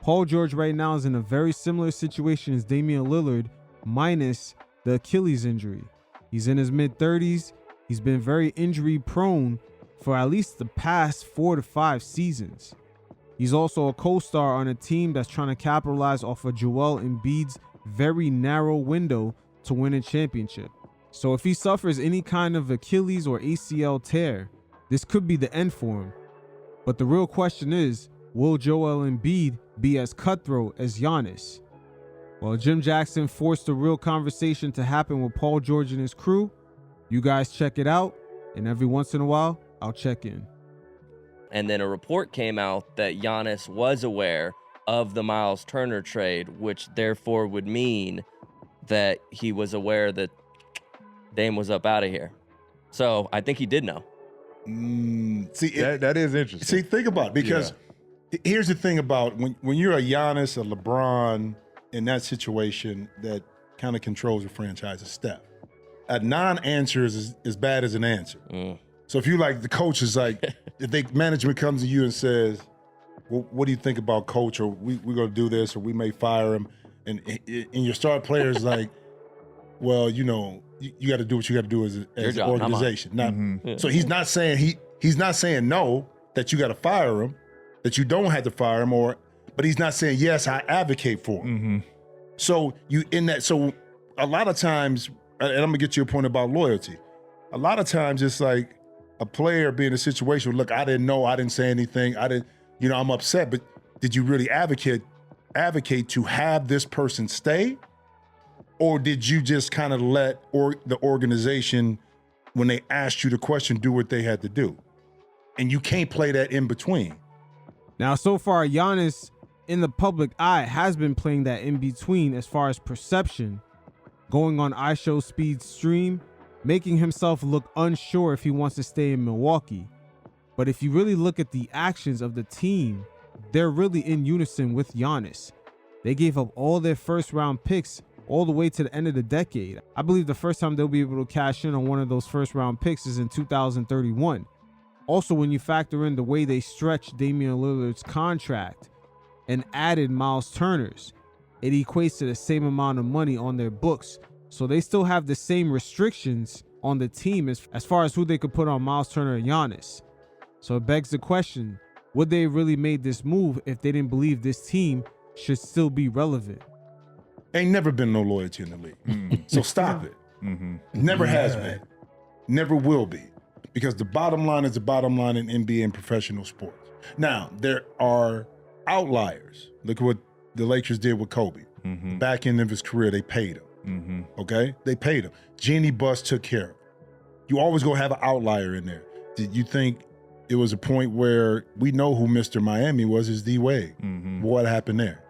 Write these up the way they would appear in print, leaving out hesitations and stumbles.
Paul George right now is in a very similar situation as Damian Lillard, minus the Achilles injury. He's in his mid-30s. He's been very injury prone for at least the past 4 to 5 seasons. He's also a co-star on a team that's trying to capitalize off of Joel Embiid's very narrow window to win a championship. So if he suffers any kind of Achilles or ACL tear, this could be the end for him. But the real question is, will Joel Embiid be as cutthroat as Giannis? Well, Jim Jackson forced a real conversation to happen with Paul George and his crew. You guys check it out, and every once in a while, I'll check in. And then a report came out that Giannis was aware of the Miles Turner trade, which therefore would mean that he was aware that Dame was up out of here. So I think he did know. That is interesting. See, think about it, because here's the thing about when you're a Giannis, a LeBron, in that situation that kind of controls your franchise, a Steph. A non-answer is as bad as an answer. So if you like, the coach is like, if the management comes to you and says, well, what do you think about coach, or we're going to do this, or we may fire him, and your star player is like, well, you know, you got to do what you got to do as an organization. So he's not saying he's not saying no, that you got to fire him, that you don't have to fire him, but he's not saying yes, I advocate for him. So so a lot of times, and I'm gonna get to your point about loyalty. A lot of times it's like a player being in a situation where, look, I didn't know, I didn't say anything, I'm upset, but did you really advocate to have this person stay? Or did you just kind of let the organization, when they asked you the question, do what they had to do? And you can't play that in between. Now, so far, Giannis in the public eye has been playing that in between as far as perception, going on iShowSpeed's stream, making himself look unsure if he wants to stay in Milwaukee. But if you really look at the actions of the team, they're really in unison with Giannis. They gave up all their first round picks all the way to the end of the decade. I believe the first time they'll be able to cash in on one of those first round picks is in 2031. Also, when you factor in the way they stretched Damian Lillard's contract and added Miles Turner's, it equates to the same amount of money on their books. So they still have the same restrictions on the team as far as who they could put on Miles Turner and Giannis. So it begs the question, would they really made this move if they didn't believe this team should still be relevant? Ain't never been no loyalty in the league. So stop it. Never has been. Never will be. Because the bottom line is the bottom line in NBA and professional sports. Now, there are outliers. Look at what the Lakers did with Kobe. Back end of his career, they paid him. Okay? They paid him. Jeannie Buss took care of him. You always gonna have an outlier in there. Did you think it was a point where we know who Mr. Miami was, is D Wade? What happened there?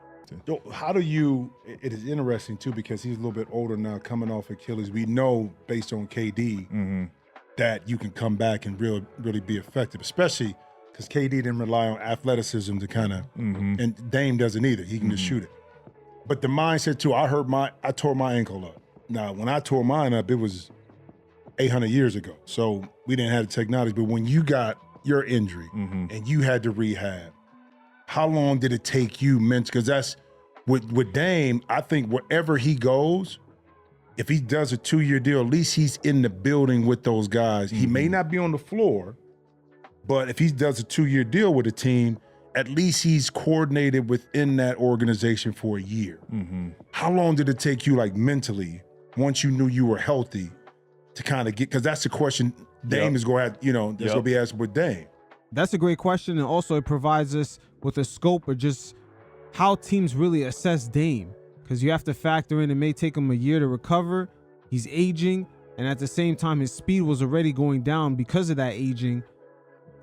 How do you, it is interesting too, because he's a little bit older now, coming off Achilles. We know based on KD that you can come back and really be effective, especially because KD didn't rely on athleticism to kind of, and Dame doesn't either. He can just shoot it. But the mindset too, I tore my ankle up. Now, when I tore mine up, it was 800 years ago. So we didn't have the technology, but when you got your injury and you had to rehab, how long did it take you mentally? Because that's, with Dame, I think wherever he goes, if he does a 2-year deal, at least he's in the building with those guys. He may not be on the floor, but if he does a 2-year deal with a team, at least he's coordinated within that organization for a year. How long did it take you, like, mentally, once you knew you were healthy, to kind of get, because that's the question Dame is going to have, that's going to be asked with Dame. That's a great question, and also it provides us with a scope of just how teams really assess Dame, because you have to factor in it may take him a year to recover. He's aging, and at the same time, his speed was already going down because of that aging.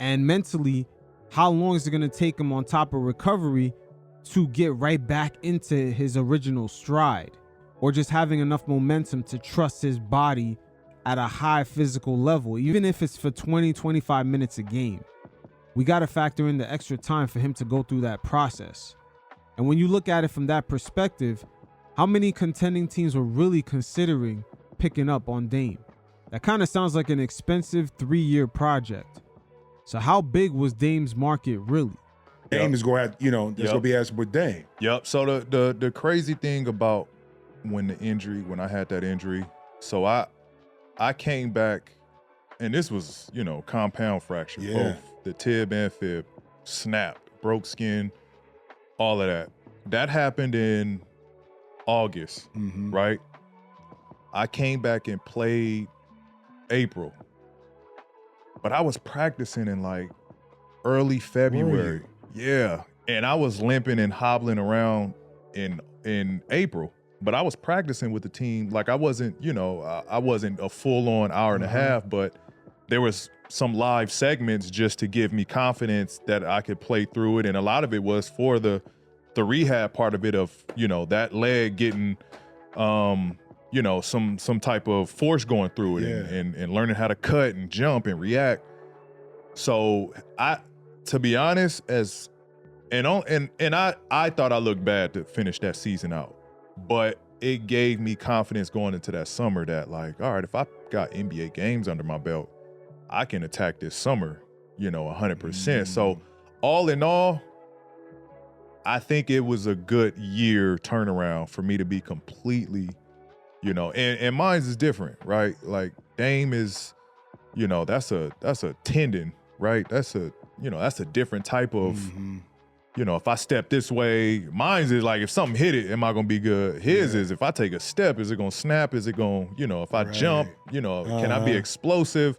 And mentally, how long is it going to take him on top of recovery to get right back into his original stride, or just having enough momentum to trust his body at a high physical level, even if it's for 20-25 minutes a game? We got to factor in the extra time for him to go through that process. And when you look at it from that perspective, how many contending teams were really considering picking up on Dame? That kind of sounds like an expensive 3-year project. So how big was Dame's market really? Dame is going to have, there's going to be asked with Dame. Yep. So the crazy thing about when I had that injury, so I came back, and this was, compound fracture, both the tib and fib, snapped, broke skin, all of that. That happened in August, right? I came back and played April, but I was practicing in like early February. Yeah. And I was limping and hobbling around in April, but I was practicing with the team. Like I wasn't, I wasn't a full-on hour and a half, but there was some live segments just to give me confidence that I could play through it. And a lot of it was for the rehab part of it of, that leg getting, some type of force going through it and learning how to cut and jump and react. So to be honest, I thought I looked bad to finish that season out, but it gave me confidence going into that summer that like, all right, if I got NBA games under my belt, I can attack this summer, 100%. So all in all, I think it was a good year turnaround for me to be completely, and mine's is different, right? Like Dame is, that's a tendon, right? That's a different type of, if I step this way, mine's is like, if something hit it, am I going to be good? His is, if I take a step, is it going to snap? Is it going, if I jump, can I be explosive?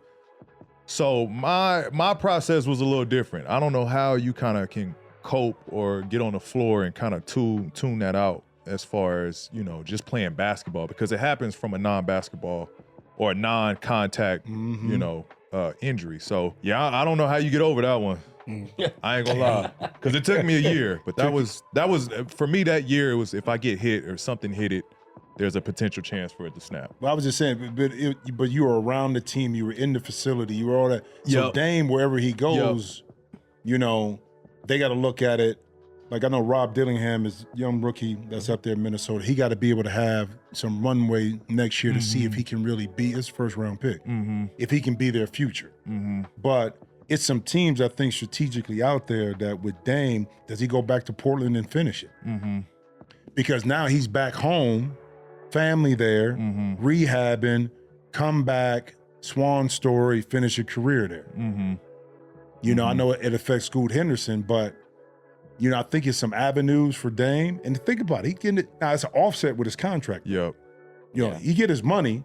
So my process was a little different. I don't know how you kind of can cope or get on the floor and kind of tune that out as far as, just playing basketball, because it happens from a non-basketball or a non-contact, injury. So yeah, I don't know how you get over that one. I ain't gonna lie, because it took me a year, but that was for me that year. It was, if I get hit or something hit it, there's a potential chance for it to snap. Well, I was just saying, but you were around the team, you were in the facility, you were all that. So Dame, wherever he goes, they got to look at it. Like I know Rob Dillingham is a young rookie that's up there in Minnesota. He got to be able to have some runway next year to see if he can really be his first round pick, if he can be their future. But it's some teams I think strategically out there that with Dame, does he go back to Portland and finish it? Because now he's back home, family there, rehabbing, come back, swan story, finish a career there. I know it affects Scoot Henderson, but I think it's some avenues for Dame. And think about it, he getting it now. It's an offset with his contract. He get his money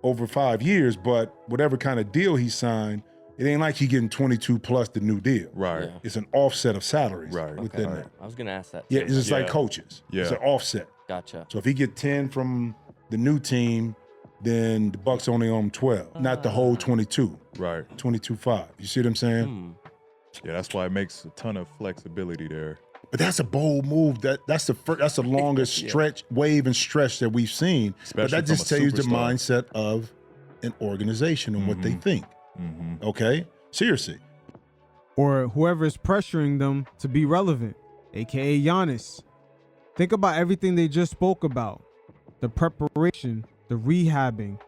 over 5 years, but whatever kind of deal he signed, it ain't like he getting 22 plus the new deal. Right. Yeah. It's an offset of salaries within that. I was gonna ask that. Yeah, it's just like coaches. It's an offset. Gotcha. So if he get 10 from the new team, then the Bucks only own 12, not the whole 22. Right. 22.5. You see what I'm saying? Yeah, that's why it makes a ton of flexibility there. But that's a bold move. That's the longest stretch, wave and stretch that we've seen. Especially but that just tells you the superstar. mindset of an organization and what they think. Okay? Seriously. Or whoever is pressuring them to be relevant, aka Giannis. Think about everything they just spoke about. The preparation, the rehabbing,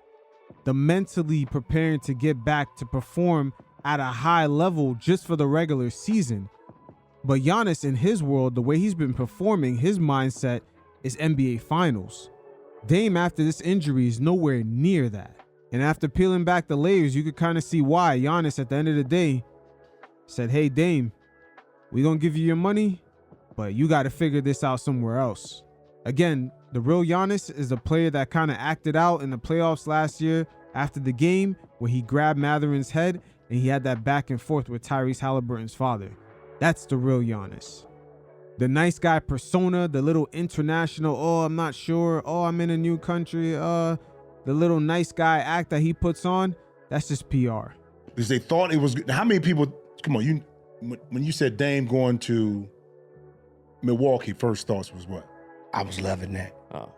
the mentally preparing to get back to perform at a high level just for the regular season. But Giannis, in his world, the way he's been performing, his mindset is NBA Finals. Dame, after this injury, is nowhere near that. And after peeling back the layers, you could kind of see why Giannis, at the end of the day, said, hey, Dame, we're going to give you your money, but you got to figure this out somewhere else. Again, the real Giannis is a player that kind of acted out in the playoffs last year after the game where he grabbed Matherin's head and he had that back and forth with Tyrese Halliburton's father. That's the real Giannis. The nice guy persona, the little international, oh, I'm not sure, oh, I'm in a new country, the little nice guy act that he puts on, that's just PR. Because they thought it was good. How many people, come on, when you said Dame going to Milwaukee, first thoughts was what? I was loving that. Oh.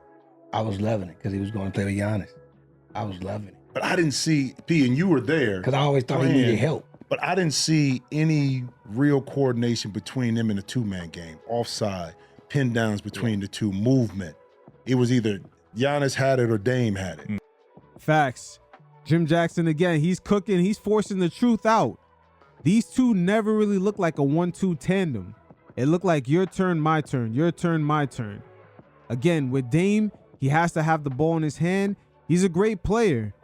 I was loving it because he was going to play with Giannis. I was loving it. But I didn't see, P, and you were there. Because I always thought he needed help. But I didn't see any real coordination between them in a two-man game. Offside, pin downs between the two, movement. It was either Giannis had it or Dame had it. Facts. Jim Jackson, again, he's cooking. He's forcing the truth out. These two never really looked like a 1-2 tandem. It looked like your turn, my turn, your turn, my turn. Again, with Dame, he has to have the ball in his hand. He's a great player.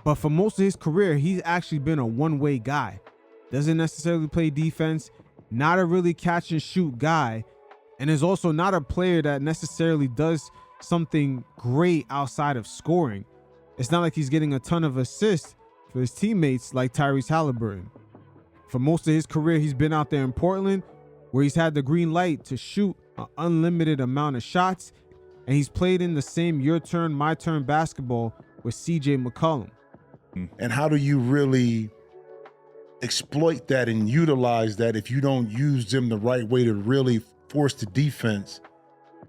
But for most of his career, he's actually been a one-way guy. Doesn't necessarily play defense, not a really catch and shoot guy, and is also not a player that necessarily does something great outside of scoring. It's not like he's getting a ton of assists for his teammates like Tyrese Halliburton. For most of his career, he's been out there in Portland where he's had the green light to shoot an unlimited amount of shots, and he's played in the same your turn, my turn basketball with CJ McCollum. And how do you really exploit that and utilize that if you don't use them the right way to really force the defense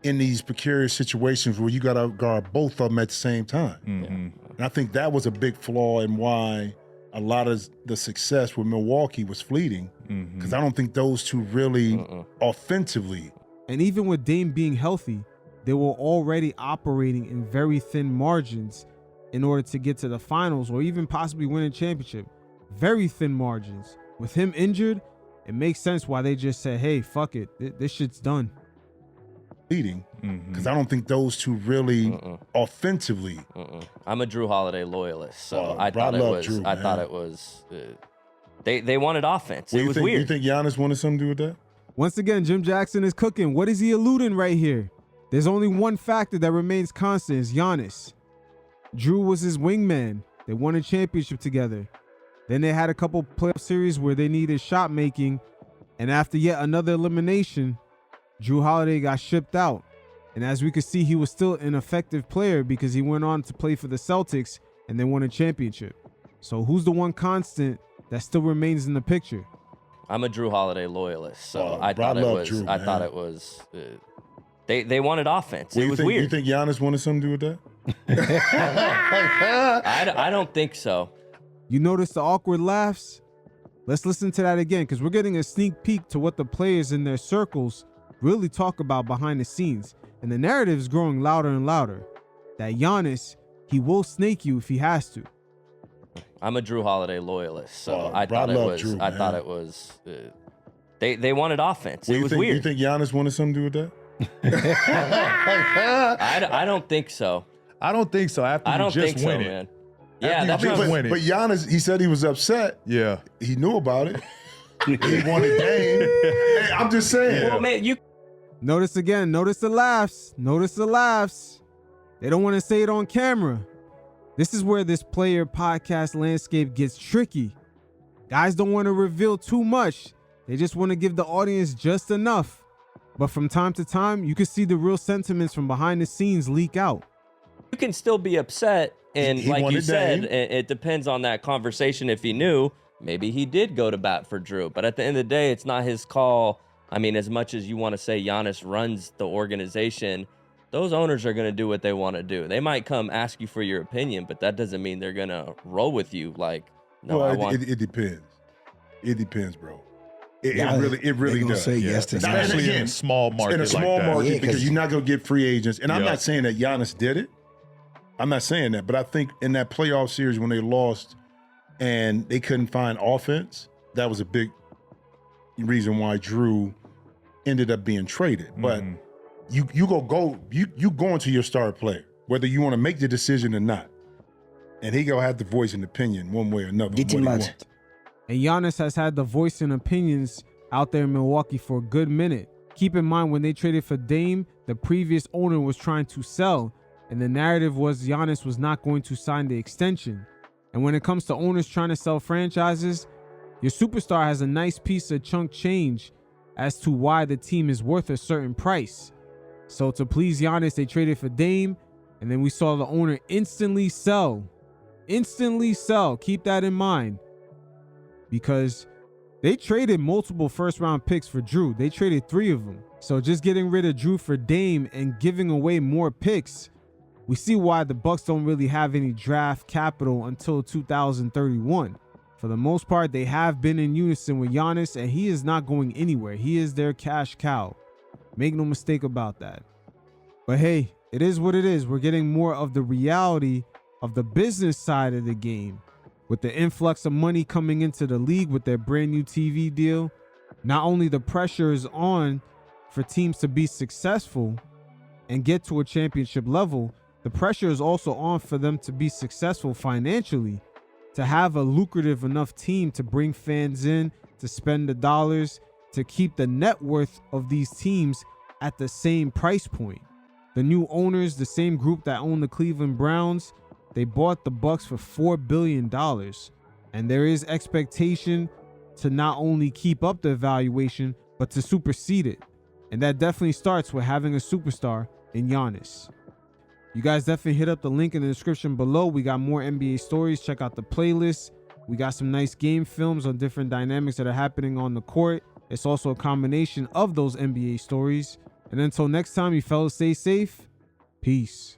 in these precarious situations where you got to guard both of them at the same time? And I think that was a big flaw in why a lot of the success with Milwaukee was fleeting, because I don't think those two really offensively. And even with Dame being healthy, they were already operating in very thin margins in order to get to the finals or even possibly win a championship. Very thin margins. With him injured, it makes sense why they just said, hey, fuck it. This shit's done. Leading, because I don't think those two really offensively. I'm a Drew Holiday loyalist, so I thought it was. Drew, I thought it was. They wanted offense. It was weird. You think Giannis wanted something to do with that? Once again, Jim Jackson is cooking. What is he alluding right here? There's only one factor that remains constant: is Giannis. Drew was his wingman. They won a championship together. Then they had a couple playoff series where they needed shot making, and after yet another elimination, Drew Holiday got shipped out. And as we could see, he was still an effective player because he went on to play for the Celtics and they won a championship. So who's the one constant that still remains in the picture? I'm a Drew Holiday loyalist, so I thought it was. They wanted offense. It was weird. You think Giannis wanted something to do with that? I don't think so. You notice the awkward laughs? Let's listen to that again, because we're getting a sneak peek to what the players in their circles really talk about behind the scenes. And the narrative is growing louder and louder. That Giannis, he will snake you if he has to. I'm a Drew Holiday loyalist, so I thought it was. They wanted offense. It was weird. You think Giannis wanted something to do with that? I don't think so. I don't think so. After I don't you just think so, win it. man. Yeah, that's just win it. But Giannis, he said he was upset. Yeah, he knew about it. He wanted Dame. Hey, I'm just saying. Well, man, you. Notice again. Notice the laughs. Notice the laughs. They don't want to say it on camera. This is where this player podcast landscape gets tricky. Guys don't want to reveal too much. They just want to give the audience just enough. But from time to time, you can see the real sentiments from behind the scenes leak out. You can still be upset, and he like you said, Dame. it depends on that conversation. If he knew, maybe he did go to bat for Drew. But at the end of the day, it's not his call. I mean, as much as you want to say Giannis runs the organization, those owners are going to do what they want to do. They might come ask you for your opinion, but that doesn't mean they're going to roll with you. Like, no, well, it depends. It depends, bro. It really does. Say yes to especially in a small market. In a small like that. market, because you're not going to get free agents. And I'm not saying that Giannis did it. I'm not saying that. But I think in that playoff series when they lost and they couldn't find offense, that was a big reason why Drew ended up being traded. But you go into your star player, whether you want to make the decision or not. And he gonna have the voice and opinion one way or another. Get too much. And Giannis has had the voice and opinions out there in Milwaukee for a good minute. Keep in mind, when they traded for Dame, the previous owner was trying to sell, and the narrative was Giannis was not going to sign the extension. And when it comes to owners trying to sell franchises, your superstar has a nice piece of chunk change as to why the team is worth a certain price. So to please Giannis, they traded for Dame, and then we saw the owner instantly sell. Instantly sell. Keep that in mind. Because they traded multiple first-round picks for Drew. They traded 3 of them. So just getting rid of Drew for Dame and giving away more picks, we see why the Bucks don't really have any draft capital until 2031. For the most part, they have been in unison with Giannis, and he is not going anywhere. He is their cash cow. Make no mistake about that. But hey, it is what it is. We're getting more of the reality of the business side of the game. With the influx of money coming into the league with their brand new TV deal, not only the pressure is on for teams to be successful and get to a championship level, the pressure is also on for them to be successful financially, to have a lucrative enough team to bring fans in, to spend the dollars, to keep the net worth of these teams at the same price point. The new owners, the same group that own the Cleveland Browns, they bought the Bucks for $4 billion. And there is expectation to not only keep up the valuation, but to supersede it. And that definitely starts with having a superstar in Giannis. You guys definitely hit up the link in the description below. We got more NBA stories. Check out the playlist. We got some nice game films on different dynamics that are happening on the court. It's also a combination of those NBA stories. And until next time, you fellas stay safe. Peace.